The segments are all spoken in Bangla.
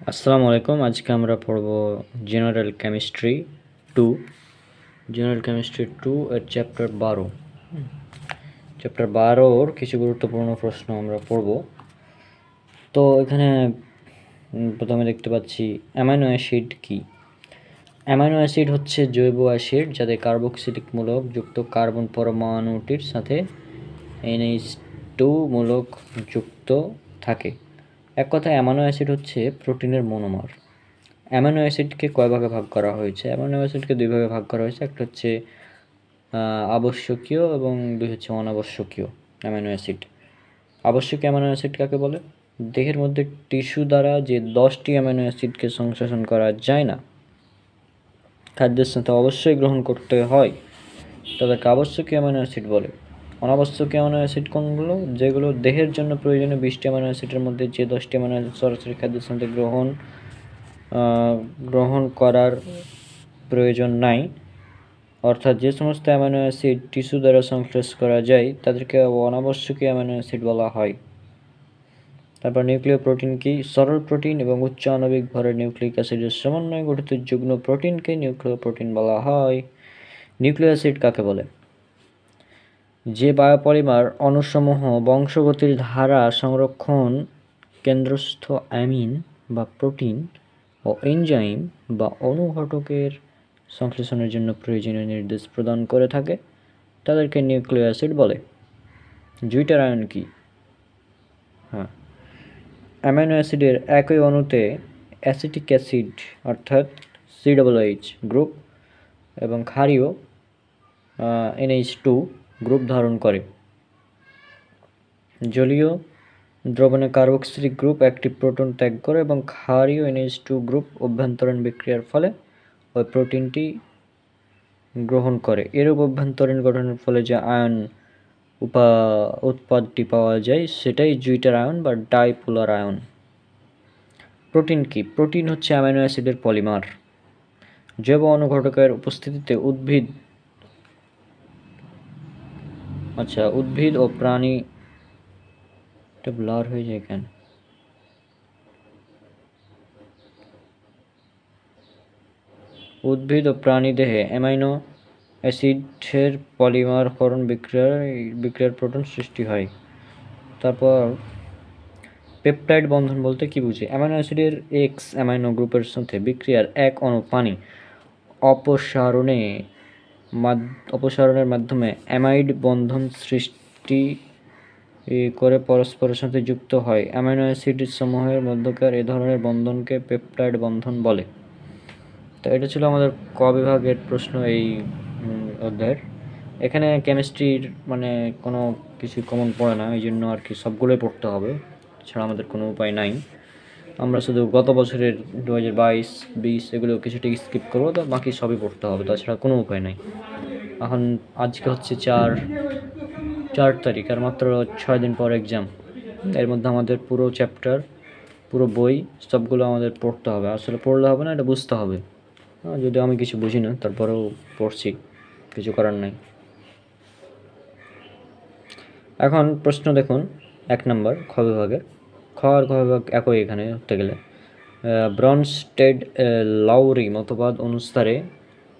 আসসালামু আলাইকুম। আজকে আমরা পড়ব জেনারেল কেমিস্ট্রি 2 জেনারেল কেমিস্ট্রি 2 এর চ্যাপ্টার 12। চ্যাপ্টার 12-র কিছু গুরুত্বপূর্ণ প্রশ্ন আমরা পড়ব। তো এখানে প্রথমে দেখতে পাচ্ছি অ্যামাইনো অ্যাসিড কি। অ্যামাইনো অ্যাসিড হচ্ছে জৈব অ্যাসিড যাতে কার্বক্সিলিক মূলক যুক্ত কার্বন পরমাণুটির সাথে NH2 মূলক যুক্ত থাকে। এক কথায় অ্যামাইনো অ্যাসিড হচ্ছে প্রোটিনের মনোমার। অ্যামাইনো অ্যাসিডকে কয় ভাগে ভাগ করা হয়েছে? অ্যামাইনো অ্যাসিডকে দুই ভাগে ভাগ করা হয়েছে। একটা হচ্ছে আবশ্যকীয় এবং দুই হচ্ছে অনাবশ্যকীয় অ্যামাইনো অ্যাসিড। আবশ্যকীয় অ্যামাইনো অ্যাসিড কাকে বলে? দেহের মধ্যে টিস্যু দ্বারা যে 10টি অ্যামাইনো অ্যাসিডকে সংশ্লেষণ করা যায় না, খাদ্যের সাথে অবশ্যই গ্রহণ করতে হয়, তাদেরকে আবশ্যকীয় অ্যামাইনো অ্যাসিড বলে। অনাবশ্যকীয় অ্যামাইনো অ্যাসিড কোনগুলো? যেগুলো দেহের জন্য প্রয়োজনীয় 20টি অ্যামাইনো অ্যাসিডের মধ্যে যে 10টি অ্যামাইনো অ্যাসিড সরাসরি খাদ্যের সাথে গ্রহণ করার প্রয়োজন নাই, অর্থাৎ যে সমস্ত অ্যামাইনো অ্যাসিড টিস্যু দ্বারা সংশ্লেষ করা যায় তাদেরকে অনাবশ্যকীয় অ্যামাইনো অ্যাসিড বলা হয়। তারপর নিউক্লিয় প্রোটিন কি? সরল প্রোটিন এবং উচ্চ আণবিক ভরের নিউক্লিক অ্যাসিডের সমন্বয়ে গঠিত যুগ্ম প্রোটিনকে নিউক্লিয় প্রোটিন বলা হয়। নিউক্লিক অ্যাসিড কাকে বলে? যে বায়োপলিমার অণুসমূহ বংশগতির ধারা সংরক্ষণ কেন্দ্রস্থ অ্যামিন বা প্রোটিন ও এনজাইম বা অনুঘটকের সংশ্লেষণের জন্য প্রয়োজনীয় নির্দেশ প্রদান করে থাকে তাদেরকে নিউক্লিক অ্যাসিড বলে। জুইটার আয়ন কি? অ্যামাইনো অ্যাসিডের একই অণুতে অ্যাসিটিক অ্যাসিড অর্থাৎ COOH গ্রুপ এবং ক্ষারীয় NH2 গ্রুপ ধারণ করে। জলীয় দ্রবণে কার্বক্সিলিক গ্রুপ একটি প্রোটন ত্যাগ করে এবং ক্ষারীয় NH2 গ্রুপ অভ্যন্তরীণ বিক্রিয়ার ফলে ওই প্রোটিনটি গ্রহণ করে। এরূপ অভ্যন্তরীণ গঠনের ফলে যে আয়ন উৎপাদটি পাওয়া যায় সেটাই জুইটার আয়ন বা ডাইপোলার আয়ন। প্রোটিন কি? প্রোটিন হচ্ছে অ্যামাইনো অ্যাসিডের পলিমার। জৈব অনুঘটকের উপস্থিতিতে উদ্ভিদ ও প্রাণী ব্লার হয়ে যায় কেন? উদ্ভিদ ও প্রাণী দেহে অ্যামাইনো অ্যাসিডের পলিমারকরণ বিক্রিয়ার প্রোটন সৃষ্টি হয়। তারপর পেপটাইড বন্ধন বলতে কি বুঝি? অ্যামাইনো অ্যাসিডের X অ্যামাইনো গ্রুপের সাথে বিক্রিয়ার এক অণু পানি অপসারণের মাধ্যমে অ্যামাইড বন্ধন সৃষ্টি করে পরস্পরের সাথে যুক্ত হয়। অ্যামাইনো অ্যাসিড সমূহের মধ্যকার এ ধরনের বন্ধনকে পেপটাইড বন্ধন বলে। তো এটা ছিল আমাদের ক বিভাগের প্রশ্ন এই অধ্যায়ের। এখানে কেমিস্ট্রির কোনো কিছু কমন পড়ে না, এই জন্য আর কি সবগুলোই পড়তে হবে, ছাড়া আমাদের কোনো উপায় নাই। আমরা শুধু গত বছরের 2022-20 এগুলো কিছুটা স্কিপ করবো, তো বাকি সবই পড়তে হবে, তাছাড়া কোনো উপায় নাই। এখন আজকে হচ্ছে 4 তারিখ, আর মাত্র 6 দিন পর এক্সাম। এর মধ্যে আমাদের পুরো চ্যাপ্টার, পুরো বই সবগুলো আমাদের পড়তে হবে। আসলে পড়লে হবে না, এটা বুঝতে হবে। যদিও আমি কিছু বুঝি না, তারপরেও পড়ছি, কিছু করার নাই। এখন প্রশ্ন দেখুন, 1 নম্বর খ বিভাগের। খ আর খ বিভাগ একই এখানে ধরতে গেলে। ব্রনস্টেড লাউরি মতবাদ অনুসারে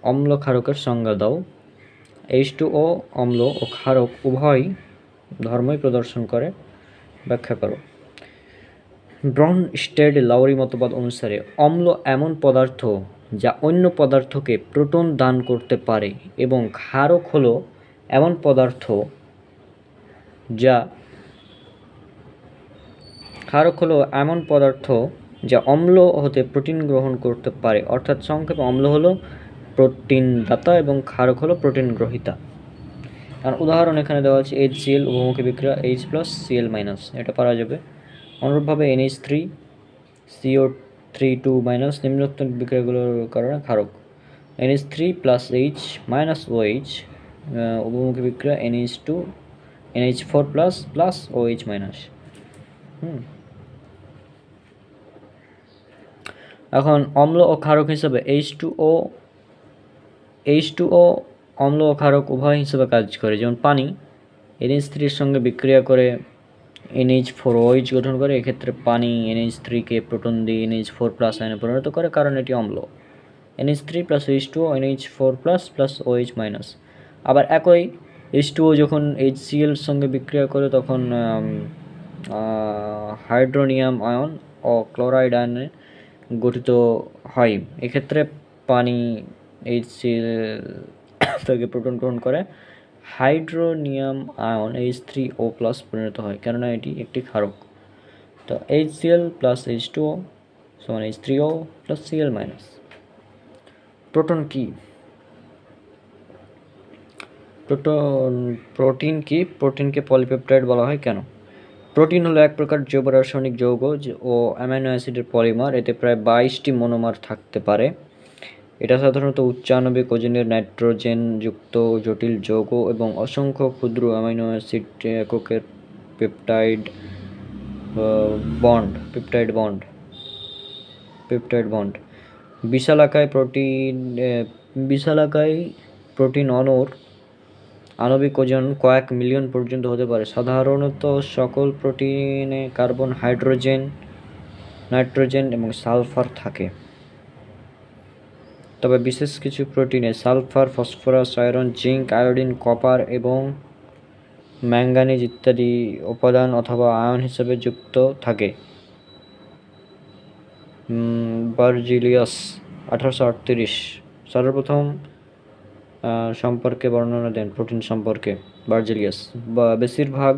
অম্ল ক্ষারকের সংজ্ঞা দাও। H2O অম্ল ও ক্ষারক উভয় ধর্মই প্রদর্শন করে, ব্যাখ্যা করো। ব্রনস্টেড লাউরি মতবাদ অনুসারে অম্ল এমন পদার্থ যা অন্য পদার্থকে প্রোটন দান করতে পারে এবং ক্ষারক হলো এমন পদার্থ যা অম্ল হতে প্রোটিন গ্রহণ করতে পারে। অর্থাৎ সংক্ষেপে অম্ল হলো প্রোটিন দাতা এবং ক্ষারক হলো প্রোটিন গ্রহীতা। আর উদাহরণ এখানে দেওয়া আছে HCl উভমুখী বিক্রিয়া H+Cl-, এটা পারা যাবে। অনুরূপভাবে NH3 CO3 2- নিম্নোক্ত বিক্রিয়াগুলোর কারণে ক্ষারক। NH3 + H - OH উভমুখী বিক্রিয়া NH4 + OH-। এখন অম্ল ও ক্ষারক হিসেবে H2O অম্ল ও ক্ষারক উভয় হিসেবে কাজ করে। যেমন পানি NH3 এর সঙ্গে বিক্রিয়া করে NH4OH গঠন করে। এক্ষেত্রে পানি NH3 কে প্রোটন দিয়ে NH4+ আয়নে পরিণত করে, কারণ এটি অম্ল। NH3 + H2O NH4+ OH-। আবার একই H2O যখন HCl সঙ্গে বিক্রিয়া করে তখন হাইড্রোনিয়াম আয়ন ও ক্লোরাইড আয়নে গঠিত হয়। এক্ষেত্রে পানি HCl থেকে প্রোটন গ্রহণ করে হাইড্রোনিয়াম আয়ন H3O+ পরিণত হয়, কেননা এটি একটি ক্ষারক। তো HCl + H2O সমান H3O + Cl-। প্রোটন কি? প্রোটিনকে পলিপেপটাইড বলা হয় কেন? প্রোটিন হলো এক প্রকার জৈব রাসায়নিক যৌগ ও অ্যামাইনো অ্যাসিডের পলিমার। এতে প্রায় 22টি মনোমার থাকতে পারে। এটা সাধারণত উচ্চ আণবিক ওজনের নাইট্রোজেন যুক্ত জটিল যৌগ এবং অসংখ্য ক্ষুদ্র অ্যামাইনো অ্যাসিড এককের পেপটাইড বন্ড। বিশালাকায় প্রোটিন অণুর আণবিক ওজন কয়েক মিলিয়ন পর্যন্ত হতে পারে। সাধারণত সকল প্রোটিনে কার্বন, হাইড্রোজেন, নাইট্রোজেন এবং সালফার থাকে। তবে বিশেষ কিছু প্রোটিনে sulphur, phosphorus, iron, zinc, iodine, copper এবং ম্যাঙ্গানিজ ইত্যাদি উপাদান অথবা আয়ন হিসেবে যুক্ত থাকে। বার্জিলিয়াস 1838 সর্বপ্রথম সম্পর্কে বর্ণনা দেন প্রোটিন সম্পর্কে। বার্জিলিয়াস বেশিরভাগ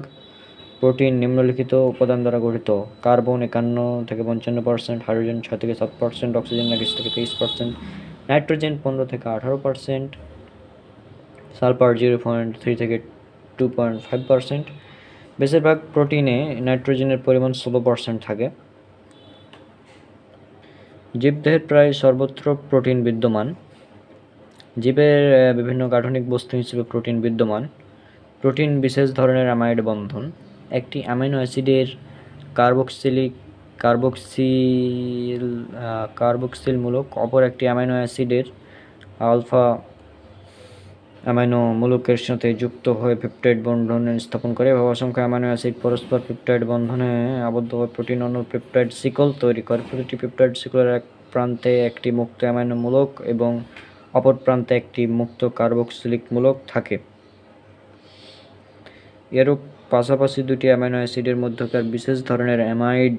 প্রোটিন নিম্নলিখিত উপাদান দ্বারা গঠিত: carbon 51-55%, hydrogen 6-7%, oxygen 21-23%, nitrogen 15-18%, sulphur 0.3-2.5%। বেশিরভাগ প্রোটিনে নাইট্রোজেনের পরিমাণ 16% থাকে। জীবদেহের প্রায় সর্বত্র প্রোটিন বিদ্যমান। জীবের বিভিন্ন গাঠনিক বস্তু হিসেবে প্রোটিন বিদ্যমান। প্রোটিন বিশেষ ধরনের অ্যামাইড বন্ধন। একটি অ্যামাইনো অ্যাসিডের কার্বক্সিল মূলক অপর একটি অ্যামাইনো অ্যাসিডের আলফা অ্যামাইনো মূলকের সাথে যুক্ত হয়ে পেপটাইড বন্ধন স্থাপন করে। অসংখ্য অ্যামাইনো অ্যাসিড পরস্পর পেপটাইড বন্ধনে আবদ্ধ হয়ে প্রোটিন অণুর পেপটাইড শিকল তৈরি করে। প্রতিটি পেপটাইড শিকলের এক প্রান্তে একটি মুক্ত অ্যামাইনো মূলক এবং অপর প্রান্তে একটি মুক্ত কার্বক্সিলিক মূলক থাকে। এরূপ পাশাপাশি দুটি অ্যামাইনো অ্যাসিডের মধ্যকার বিশেষ ধরনের অ্যামাইড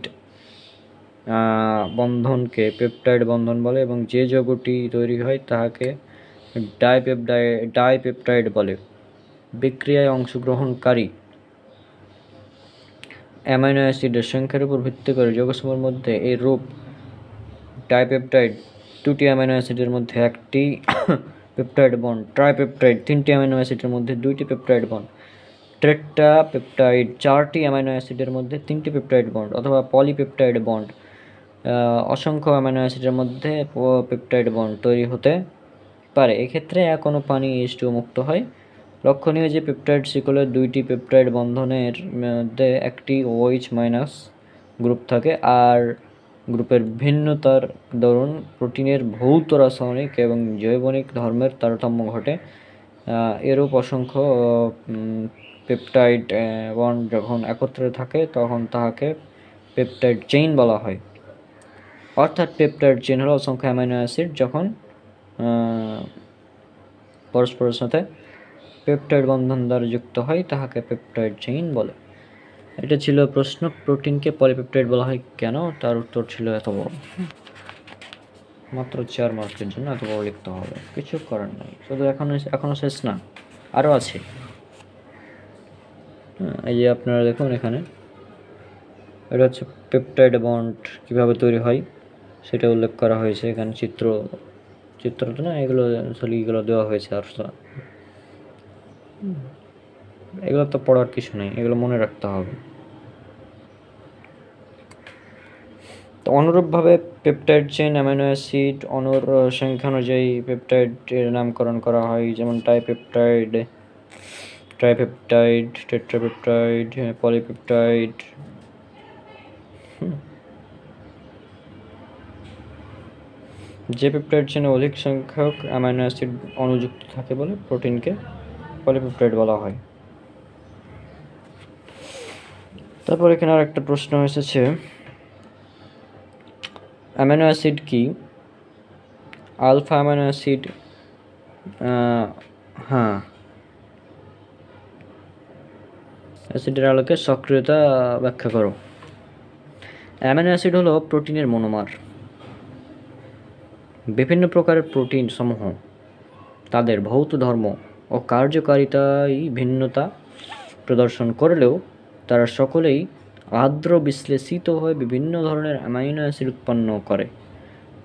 বন্ধনকে পেপটাইড বন্ধন বলে এবং যে যৌগটি তৈরি হয় তাহাকে ডাইপেপটাইড বলে। বিক্রিয়ায় অংশগ্রহণকারী অ্যামাইনো অ্যাসিডের সংখ্যার উপর ভিত্তি করে যৌগসমূহের মধ্যে এই রূপ ডাইপেপটাইড। দুটি অ্যামাইনো অ্যাসিডের মধ্যে একটি পেপটাইড বন্ড। ট্রাইপেপটাইড, তিনটি অ্যামাইনো অ্যাসিডের মধ্যে দুইটি পেপটাইড বন্ড। টেট্রাপেপটাইড, চারটি অ্যামাইনো অ্যাসিডের মধ্যে তিনটি পেপটাইড বন্ড অথবা পলিপেপটাইড বন্ড। অসংখ্য অ্যামাইনো অ্যাসিডের মধ্যে পেপটাইড বন্ড তৈরি হতে পারে। এক্ষেত্রে কোনো পানি H2O মুক্ত হয়। লক্ষণীয় যে পেপটাইড শিকলের দুইটি পেপটাইড বন্ধনের মধ্যে একটি OH- গ্রুপ থাকে, আর গ্রুপের ভিন্নতার দরুন প্রোটিনের ভৌত রাসায়নিক এবং জৈবনিক ধর্মের তারতম্য ঘটে। এরূপ অসংখ্য পেপটাইড বন্ড যখন একত্রে থাকে তখন তাহাকে পেপটাইড চেইন বলা হয়। অর্থাৎ পেপটাইড চেইন হলো অসংখ্য অ্যামাইনো অ্যাসিড যখন পরস্পরের সাথে পেপটাইড বন্ধন দ্বারা যুক্ত হয় তাহাকে পেপটাইড চেইন বলে। এটা ছিল প্রশ্ন, প্রোটিনকে পলিপেপটাইড বলা হয় কেন? তার উত্তর ছিল এত বড়, মাত্র 4 মার্কের জন্য এত বড় লিখতে হবে, কিছু করার নাই। শুধু এখনো শেষ না, আরও আছে। এই যে আপনারা দেখুন এখানে, এটা হচ্ছে পেপটাইড বন্ড কীভাবে তৈরি হয় সেটা উল্লেখ করা হয়েছে এখানে। চিত্রটা না, এগুলো দেওয়া হয়েছে। আর এগুলো তো পড়ার কিছু নেই, এগুলো মনে রাখতে হবে। তো অনুরূপভাবে পেপটাইড চেইন অ্যামাইনো অ্যাসিড অণুর সংখ্যা অনুযায়ী পেপটাইডের নামকরণ করা হয়, যেমন ট্রাইপেপটাইড, টেট্রাপেপটাইড, পলিপেপটাইড। যে পেপটাইড চেইনে অধিক সংখ্যক অ্যামাইনো অ্যাসিড অণুযুক্ত থাকে বলে প্রোটিনকে পলিপেপটাইড বলা হয়। তারপর এখানে আর একটা প্রশ্ন এসেছে, অ্যামিনো অ্যাসিড কি? আলফা অ্যামিনো অ্যাসিড, হ্যাঁ, অ্যাসিডের আলোকে সক্রিয়তা ব্যাখ্যা করো। অ্যামিনো অ্যাসিড হলো প্রোটিনের মনোমার। বিভিন্ন প্রকারের প্রোটিন সমূহ তাদের ভৌত ধর্ম ও কার্যকারিতায় ভিন্নতা প্রদর্শন করলেও তারা সকলেই আর্দ্র বিশ্লেষিত হয়ে বিভিন্ন ধরনের অ্যামাইনো অ্যাসিড উৎপন্ন করে।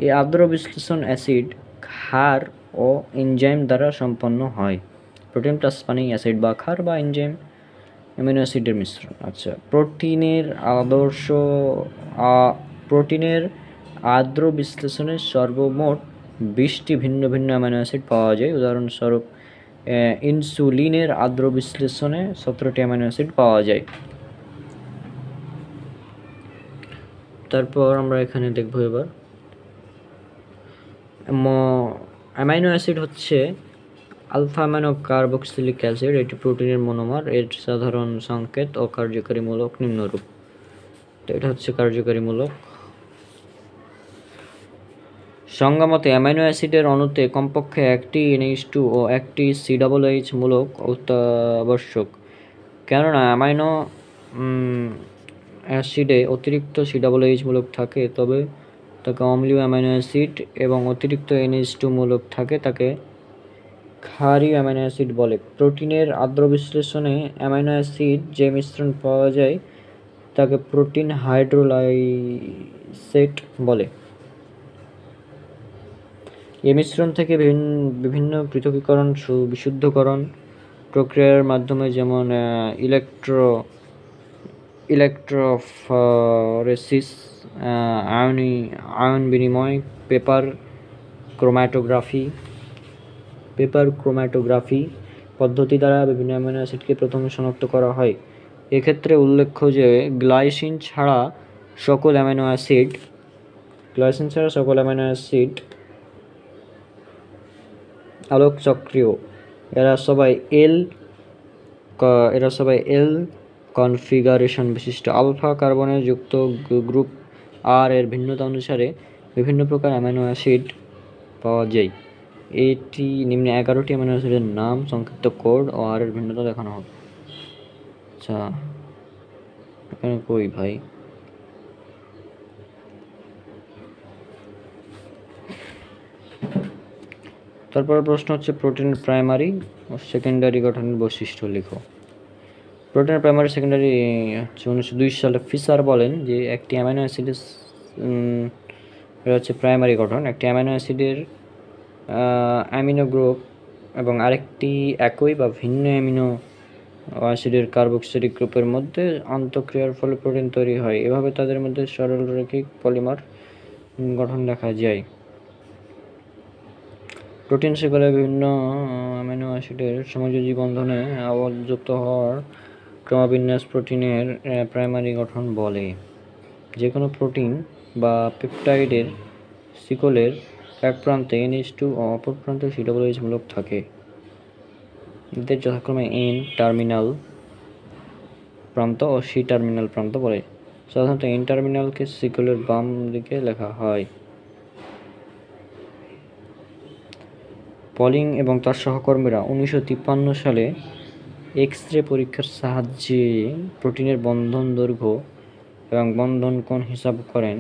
এই আর্দ্র বিশ্লেষণ অ্যাসিড ক্ষার ও এনজাইম দ্বারা সম্পন্ন হয়। প্রোটিন প্লাস মানে অ্যাসিড বা ক্ষার বা এনজাইম অ্যামিনো অ্যাসিডের মিশ্রণ। আচ্ছা, প্রোটিনের আর্দ্র বিশ্লেষণে সর্বমোট 20টি ভিন্ন ভিন্ন অ্যামিনো অ্যাসিড পাওয়া যায়। উদাহরণস্বরূপ ইনসুলিনের আর্দ্র বিশ্লেষণে 17টি অ্যামিনো অ্যাসিড পাওয়া যায়। তারপর আমরা এখানে দেখব এবার অ্যামাইনো অ্যাসিড হচ্ছে আলফা অ্যামাইনো কার্বক্সিলিক অ্যাসিড। এটি প্রোটিনের মনোমার। এর সাধারণ সংকেত ও কার্যকারীমূলক নিম্নরূপ। তো এটা হচ্ছে কার্যকারীমূলক। সংজ্ঞামতে অ্যামাইনো অ্যাসিডের অণুতে কমপক্ষে একটি NH2 ও একটি COOH মূলক অত্যাবশ্যক। কেননা অ্যামাইনো অ্যাসিডে অতিরিক্ত COOH মূলক থাকে তবে তাকে অম্লীয় অ্যামাইনো অ্যাসিড, এবং অতিরিক্ত NH2 মূলক থাকে তাকে ক্ষারীয় অ্যামাইনো অ্যাসিড বলে। প্রোটিনের আর্দ্র বিশ্লেষণে অ্যামাইনো অ্যাসিড যে মিশ্রণ পাওয়া যায় তাকে প্রোটিন হাইড্রোলাইসেট বলে। এই মিশ্রণ থেকে বিভিন্ন পৃথকীকরণ, বিশুদ্ধকরণ প্রক্রিয়ার মাধ্যমে, যেমন ইলেকট্রোফরেসিস, আয়ন বিনিময়, পেপার ক্রোম্যাটোগ্রাফি পদ্ধতি দ্বারা বিভিন্ন অ্যামিনো অ্যাসিডকে প্রথমে শনাক্ত করা হয়। এক্ষেত্রে উল্লেখ্য যে গ্লাইসিন ছাড়া সকল অ্যামিনো অ্যাসিড আলোকচক্রীয়। এরা সবাই এল কনফিগারেশন বিশিষ্ট। আলফা কার্বনে যুক্ত গ্রুপ আর এর ভিন্নতা অনুসারে বিভিন্ন প্রকার অ্যামিনো অ্যাসিড পাওয়া যায়। এটি নিম্নে 11টি অ্যামিনো অ্যাসিডের নাম, সংক্ষিপ্ত কোড ও আর এর ভিন্নতা দেখানো হবে। আচ্ছা, এখানে কই ভাই? তারপরে প্রশ্ন হচ্ছে প্রোটিনের প্রাইমারি ও সেকেন্ডারি গঠনের বৈশিষ্ট্য লিখো। প্রোটিনের প্রাইমারি সেকেন্ডারি হচ্ছে 1902 সালে ফিশার বলেন যে একটি অ্যামিনো অ্যাসিডের হচ্ছে প্রাইমারি গঠন। একটি অ্যামিনো অ্যাসিডের অ্যামিনো গ্রুপ এবং আরেকটি একই বা ভিন্ন অ্যামিনো অ্যাসিডের কার্বক্সিলিক গ্রুপের মধ্যে আন্তঃক্রিয়ার ফলে প্রোটিন তৈরি হয়। এভাবে তাদের মধ্যে সরলরৈখিক পলিমার গঠন দেখা যায়। প্রোটিন শিকলে বিভিন্ন অ্যামিনো অ্যাসিডের সমযোজী বন্ধনে আবদ্ধযুক্ত হওয়ার ক্রমবিন্যাস প্রোটিনের প্রাইমারি গঠন বলে। যে কোনো প্রোটিন বা পেপটাইডের শিকলের এক প্রান্তে NH2 ও অপর প্রান্তে COOH মূলক থাকে। এদের যথাক্রমে N টার্মিনাল প্রান্ত ও C টার্মিনাল প্রান্ত বলে। সাধারণত N টার্মিনালকে শিকলের বাম দিকে লেখা হয়। পলিং এবং তার সহকর্মীরা 1953 সালে এক্স-রে পরীক্ষার সাহায্যে প্রোটিনের বন্ধন দৈর্ঘ্য এবং বন্ধন কোণ হিসাব করেন,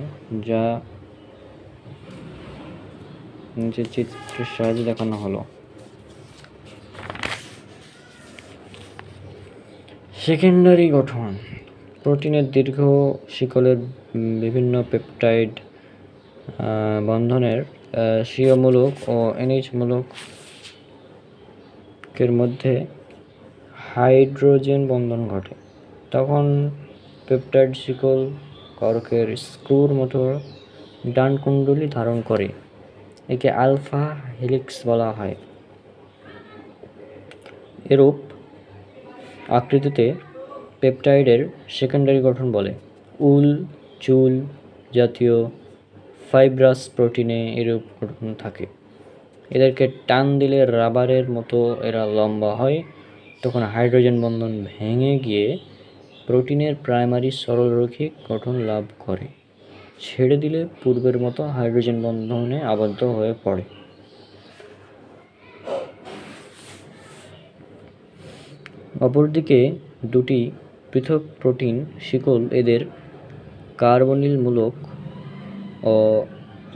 যা নিচের চিত্রের সাহায্যে দেখানো হলো। সেকেন্ডারি গঠন। প্রোটিনের দীর্ঘ শিকলের বিভিন্ন পেপটাইড বন্ধনের CO মূলক ও NH মূলকের মধ্যে হাইড্রোজেন বন্ধন ঘটে। তখন পেপটাইড শিকল করকের স্ক্রুর মতো ডান কুণ্ডলী ধারণ করে। একে আলফা হেলিক্স বলা হয়। এরূপ আকৃতিতে পেপটাইডের সেকেন্ডারি গঠন বলে। উল, চুল জাতীয় ফাইব্রাস প্রোটিনে এরূপ গঠন থাকে। এদেরকে টান দিলে রাবারের মতো এরা লম্বা হয়। তখন হাইড্রোজেন বন্ধন ভেঙে গিয়ে প্রোটিনের প্রাইমারি সরলরৈখিক গঠন লাভ করে, ছেড়ে দিলে পূর্বের মতো হাইড্রোজেন বন্ধনে আবদ্ধ হয়ে পড়ে। অপরদিকে দুটি পৃথক প্রোটিন শিকল এদের কার্বনিল মূলক ও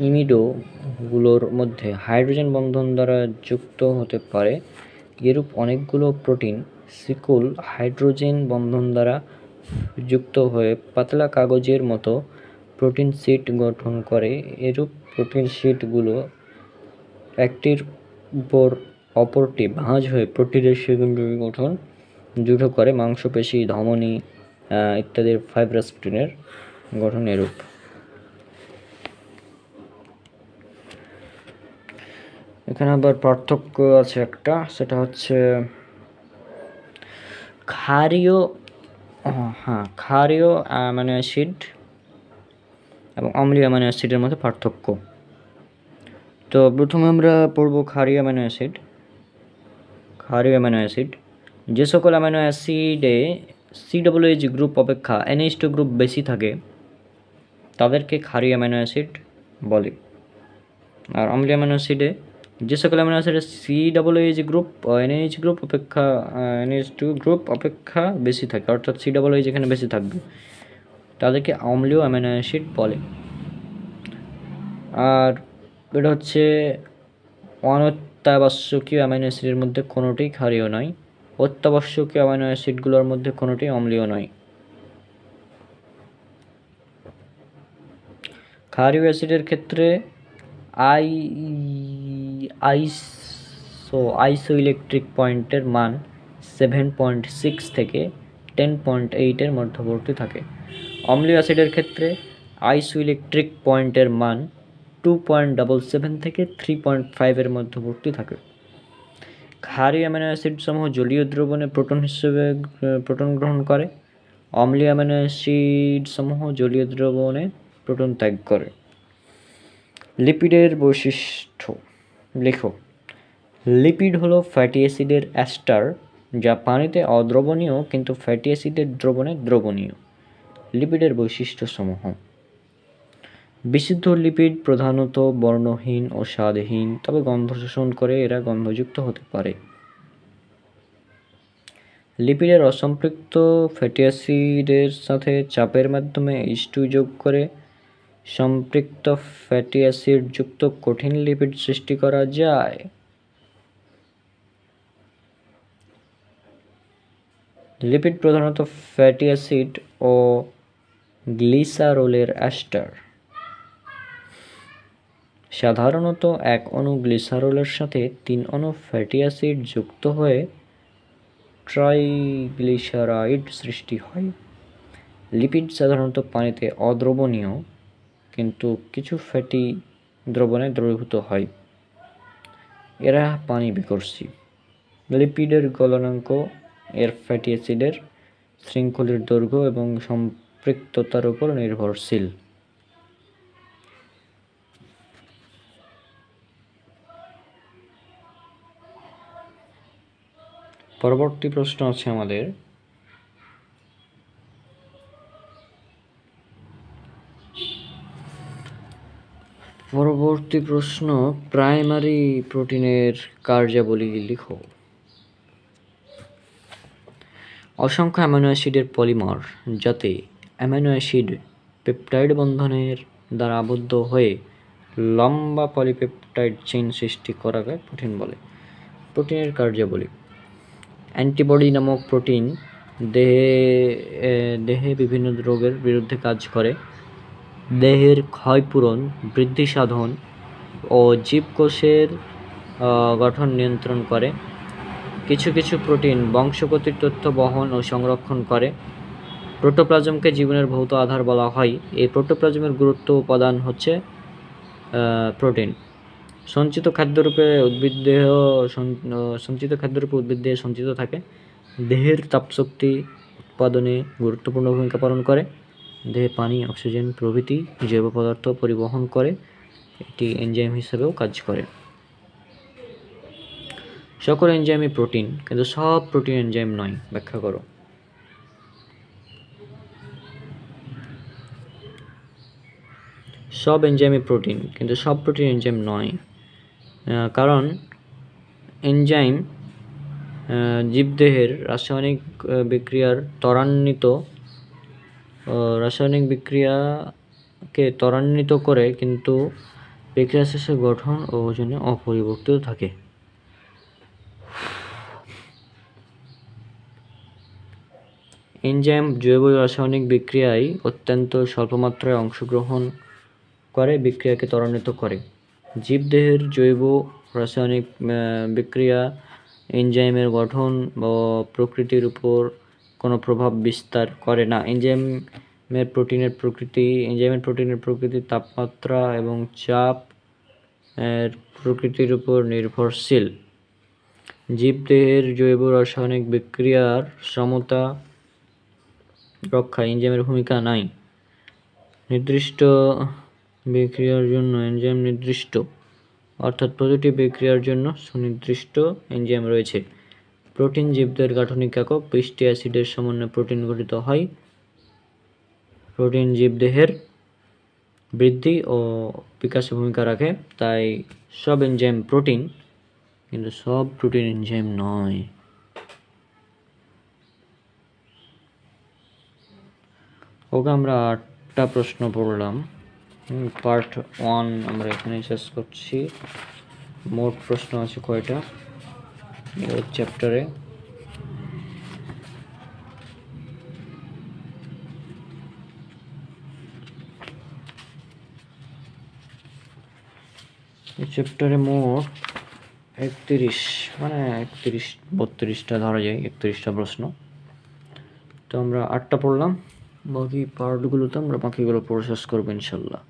ইমিডোগুলোর মধ্যে হাইড্রোজেন বন্ধন দ্বারা যুক্ত হতে পারে। এরূপ অনেকগুলো প্রোটিন শিকল হাইড্রোজেন বন্ধন দ্বারা যুক্ত হয়ে পাতলা কাগজের মতো প্রোটিন শীট গঠন করে। এরূপ প্রোটিন শীটগুলো একটির উপর অপরটি ভাঁজ হয়ে প্রোটিনের সেকেন্ডারি গঠন দৃঢ় করে। মাংসপেশি, ধমনী ইত্যাদির ফাইব্রাস প্রোটিনের গঠন এরূপ। এখানে আবার পার্থক্য আছে একটা, সেটা হচ্ছে ক্ষারীয় অ্যামাইনো অ্যাসিড এবং অম্লীয় অ্যামাইনো অ্যাসিডের মধ্যে পার্থক্য। তো প্রথমে আমরা পড়ব ক্ষারীয় অ্যামাইনো অ্যাসিড। যে সকল অ্যামাইনো অ্যাসিডে COOH গ্রুপ অপেক্ষা NH2 গ্রুপ বেশি থাকে তাদেরকে ক্ষারীয় অ্যামাইনো অ্যাসিড বলে। আর অম্লীয় অ্যামাইনো অ্যাসিডে যে সকল অ্যামাইনো অ্যাসিডে COOH গ্রুপ ও NH গ্রুপ অপেক্ষা NH2 গ্রুপ অপেক্ষা বেশি থাকে, অর্থাৎ COOH এখানে বেশি থাকবে, তাদেরকে অম্লীয় অ্যামাইনো অ্যাসিড বলে। আর এটা হচ্ছে অনত্যাবশ্যকীয় অ্যামাইনো অ্যাসিডের মধ্যে কোনোটিই ক্ষারীয় নয়, অত্যাবশ্যকীয় অ্যামাইনো অ্যাসিডগুলোর মধ্যে কোনোটিই অম্লীয় নয়। ক্ষারীয় অ্যাসিডের ক্ষেত্রে আইসোইলেকট্রিক পয়েন্টের মান 7.6 থেকে 10.8 এর মধ্যবর্তী থাকে। অম্লীয় অ্যাসিডের ক্ষেত্রে আইসোইলেকট্রিক পয়েন্টের মান 2.77 থেকে 3.5 এর মধ্যবর্তী থাকে। ক্ষারীয় অ্যামাইনো অ্যাসিড সমূহ জলীয় দ্রবণে প্রোটন গ্রহণ করে। অম্লীয় অ্যামাইনো অ্যাসিড সমূহ জলীয় দ্রবণে প্রোটন ত্যাগ করে। লিপিডের বৈশিষ্ট্য লেখো। লিপিড হলো ফ্যাটি অ্যাসিডের এস্টার যা পানিতে অদ্রবণীয় কিন্তু ফ্যাটি অ্যাসিডের দ্রবণে দ্রবণীয়। লিপিডের বৈশিষ্ট্যসমূহ: বিশুদ্ধ লিপিড প্রধানত বর্ণহীন ও স্বাদহীন, তবে গন্ধ শোষণ করে এরা গন্ধযুক্ত হতে পারে। লিপিডের অসম্পৃক্ত ফ্যাটি অ্যাসিডের সাথে চাপের মাধ্যমে H2 যোগ করে সম্পৃক্ত ফ্যাটি অ্যাসিড যুক্ত কঠিন লিপিড সৃষ্টি করা যায়। লিপিড প্রধানত ফ্যাটি অ্যাসিড ও গ্লিসারলের এস্টার। সাধারণত এক অণু গ্লিসারলের সাথে 3 অণু ফ্যাটি অ্যাসিড যুক্ত হয়ে ট্রাইগ্লিসারাইড সৃষ্টি হয়। লিপিড সাধারণত পানিতে অদ্রবণীয় কিন্তু কিছু ফ্যাটি দ্রবণে দ্রবীভূত হয়। এরা পানি বিকর্ষী। লিপিডের গলনাঙ্ক এর ফ্যাটি অ্যাসিডের শৃঙ্খলের দৈর্ঘ্য এবং সম্পৃক্ততার উপর নির্ভরশীল। পরবর্তী প্রশ্ন আছে আমাদের, প্রাইমারি প্রোটিনের কার্যাবলী লিখো। অসংখ্য অ্যামাইনো অ্যাসিডের পলিমার যাতে অ্যামাইনো অ্যাসিড পেপটাইড বন্ধনের দ্বারা আবদ্ধ হয়ে লম্বা পলিপেপটাইড চেইন সৃষ্টি করাকে প্রোটিন বলে। প্রোটিনের কার্যাবলী: অ্যান্টিবডি নামক প্রোটিন দেহে বিভিন্ন রোগের বিরুদ্ধে কাজ করে, দেহের ক্ষয়পূরণ, বৃদ্ধি সাধন ও জীবকোষের গঠন নিয়ন্ত্রণ করে। কিছু কিছু প্রোটিন বংশগতির তথ্য বহন ও সংরক্ষণ করে। প্রোটোপ্লাজমকে জীবনের ভৌত আধার বলা হয়। এই প্রোটোপ্লাজমের গুরুত্ব উপাদান হচ্ছে প্রোটিন। সঞ্চিত খাদ্যরূপে উদ্ভিদ দেহে সঞ্চিত থাকে। দেহের তাপশক্তি উৎপাদনে গুরুত্বপূর্ণ ভূমিকা পালন করে। দেহে পানি, অক্সিজেন প্রভৃতি জৈব পদার্থ পরিবহন করে। এটি এনজাইম হিসেবেও কাজ করে। সকল এনজাইমই প্রোটিন, কিন্তু সব প্রোটিন এনজাইম নয়। ব্যাখ্যা করো। সব এনজাইমই প্রোটিন, কিন্তু সব প্রোটিন এনজাইম নয়। কারণ এনজাইম জীবদেহের রাসায়নিক বিক্রিয়াকে ত্বরান্বিত করে, কিন্তু বিক্রিয়া শেষে গঠন ও ওজনে অপরিবর্তিত থাকে। এনজাইম জৈব রাসায়নিক বিক্রিয়ায় অত্যন্ত স্বল্পমাত্রায় অংশগ্রহণ করে বিক্রিয়াকে ত্বরান্বিত করে। জীবদেহের জৈব রাসায়নিক বিক্রিয়া এনজাইমের গঠন ও প্রকৃতির উপর কোনো প্রভাব বিস্তার করে না। এনজাইমের প্রোটিনের প্রকৃতি তাপমাত্রা এবং চাপ এর প্রকৃতির উপর নির্ভরশীল। জীবদেহের জৈব রাসায়নিক বিক্রিয়ার সমতা রক্ষায় এনজাইমের ভূমিকা নাই। নির্দিষ্ট বিক্রিয়ার জন্য এনজাইম নির্দিষ্ট, অর্থাৎ প্রতিটি বিক্রিয়ার জন্য সুনির্দিষ্ট এনজাইম রয়েছে। প্রোটিন জীবদের গাঠনিক একক। 20টি অ্যাসিডের সমন্বয়ে প্রোটিন গঠিত হয়। প্রোটিন জীবদেহের বৃদ্ধি ও বিকাশে ভূমিকা রাখে। তাই সব এনজাইম প্রোটিন, কিন্তু সব প্রোটিন এনজাইম নয়। ওকে, আমরা 8টা প্রশ্ন পড়লাম। পার্ট 1 আমরা এখানে শেষ করছি। মোট প্রশ্ন আছে কয়টা এই চ্যাপ্টারে? এই চ্যাপ্টারে মোট 32টা ধরা যায়, 31টা প্রশ্ন। তো আমরা 8টা পড়লাম, বাকি পার্টগুলোতে আমরা বাকিগুলো প্রসেস করবো ইনশাল্লাহ।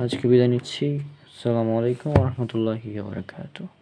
আজকে বিদায় নিচ্ছি। আসসালামু আলাইকুম ওয়া রাহমাতুল্লাহি ওয়া বারাকাতুহু।